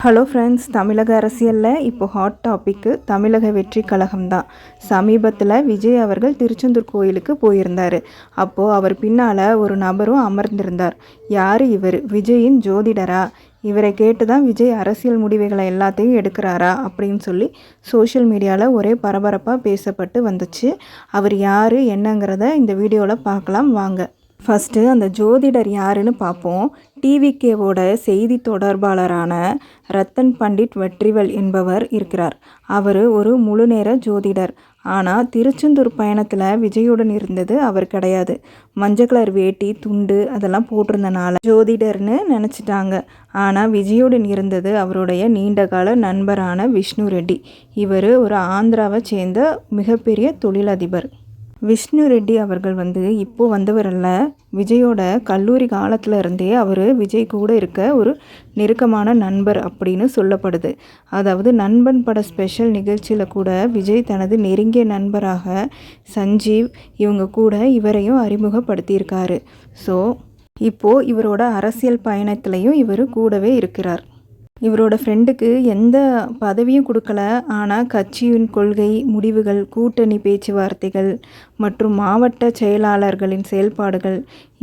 Hello friends, தமிழக அரசியலில் இப்போ ஹாட் டாப்பிக்கு தமிழக வெற்றி கழகம் தான். சமீபத்தில் விஜய் அவர்கள் திருச்செந்தூர் கோயிலுக்கு போயிருந்தார். அப்போது அவர் பின்னால் ஒரு நபரும் அமர்ந்திருந்தார். யார் இவர்? விஜயின் ஜோதிடரா? இவரை கேட்டு தான் விஜய் அரசியல் முடிவுகளை எல்லாத்தையும் எடுக்கிறாரா அப்படின்னு சொல்லி சோஷியல் மீடியாவில் ஒரே பரபரப்பாக பேசப்பட்டு வந்துச்சு. அவர் யார் என்னங்கிறத இந்த வீடியோவில் பார்க்கலாம் வாங்க. ஃபஸ்ட்டு அந்த ஜோதிடர் யாருன்னு பார்ப்போம். டிவிகேவோட செய்தி தொடர்பாளரான ரத்தன் பண்டிட் வெற்றிவேல் என்பவர் இருக்கிறார். அவர் ஒரு முழுநேர ஜோதிடர். ஆனால் திருச்செந்தூர் பயணத்தில் விஜயுடன் இருந்தது அவர் கிடையாது. மஞ்சள் கலர் வேட்டி துண்டு அதெல்லாம் போட்டிருந்தனால ஜோதிடர்னு நினச்சிட்டாங்க. ஆனால் விஜயுடன் இருந்தது அவருடைய நீண்டகால நண்பரான விஷ்ணு ரெட்டி. இவர் ஒரு ஆந்திராவை சேர்ந்த மிகப்பெரிய தொழிலதிபர். விஷ்ணு ரெட்டி அவர்கள் இப்போது வந்தவர் அல்ல. விஜயோட கல்லூரி காலத்தில் இருந்தே அவர் விஜய் கூட இருக்க ஒரு நெருக்கமான நண்பர் அப்படின்னு சொல்லப்படுது. அதாவது நண்பன் பட ஸ்பெஷல் நிகழ்ச்சியில் கூட விஜய் தனது நெருங்கிய நண்பராக சஞ்சீவ் இவங்க கூட இவரையும் அறிமுகப்படுத்தியிருக்காரு. ஸோ இப்போது இவரோட அரசியல் பயணத்துலேயும் இவர் கூடவே இருக்கிறார். இவரோட ஃப்ரெண்டுக்கு எந்த பதவியும் கொடுக்கல. ஆனால் கட்சியின் கொள்கை முடிவுகள், கூட்டணி பேச்சுவார்த்தைகள் மற்றும் மாவட்ட செயலாளர்களின் செயல்பாடுகள்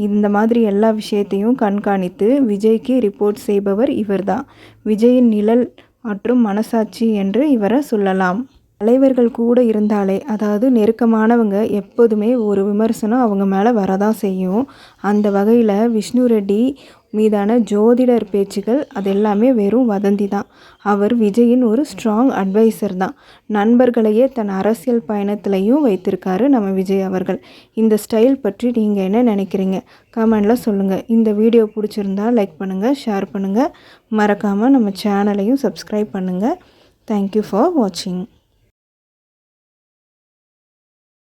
இந்த மாதிரி எல்லா விஷயத்தையும் கண்காணித்து விஜய்க்கு ரிப்போர்ட் செய்பவர் இவர்தான். விஜயின் நிழல் மற்றும் மனசாட்சி என்று இவரை சொல்லலாம். தலைவர்கள் கூட இருந்தாலே, அதாவது நெருக்கமானவங்க எப்போதுமே ஒரு விமர்சனம் அவங்க மேலே வரதான் செய்யும். அந்த வகையில் விஷ்ணு ரெட்டி மீதான ஜோதிடர் பேச்சுகள் அது எல்லாமே வெறும் வதந்தி தான். அவர் விஜயின் ஒரு ஸ்ட்ராங் அட்வைசர் தான். நண்பர்களையே தன் அரசியல் பயணத்திலையும் வைத்திருக்காரு நம்ம விஜய் அவர்கள். இந்த ஸ்டைல் பற்றி நீங்கள் என்ன நினைக்கிறீங்க? கமெண்டில் சொல்லுங்கள். இந்த வீடியோ பிடிச்சிருந்தா லைக் பண்ணுங்கள், ஷேர் பண்ணுங்கள். மறக்காமல் நம்ம சேனலையும் சப்ஸ்கிரைப் பண்ணுங்கள். தேங்க்யூ ஃபார் வாட்சிங்.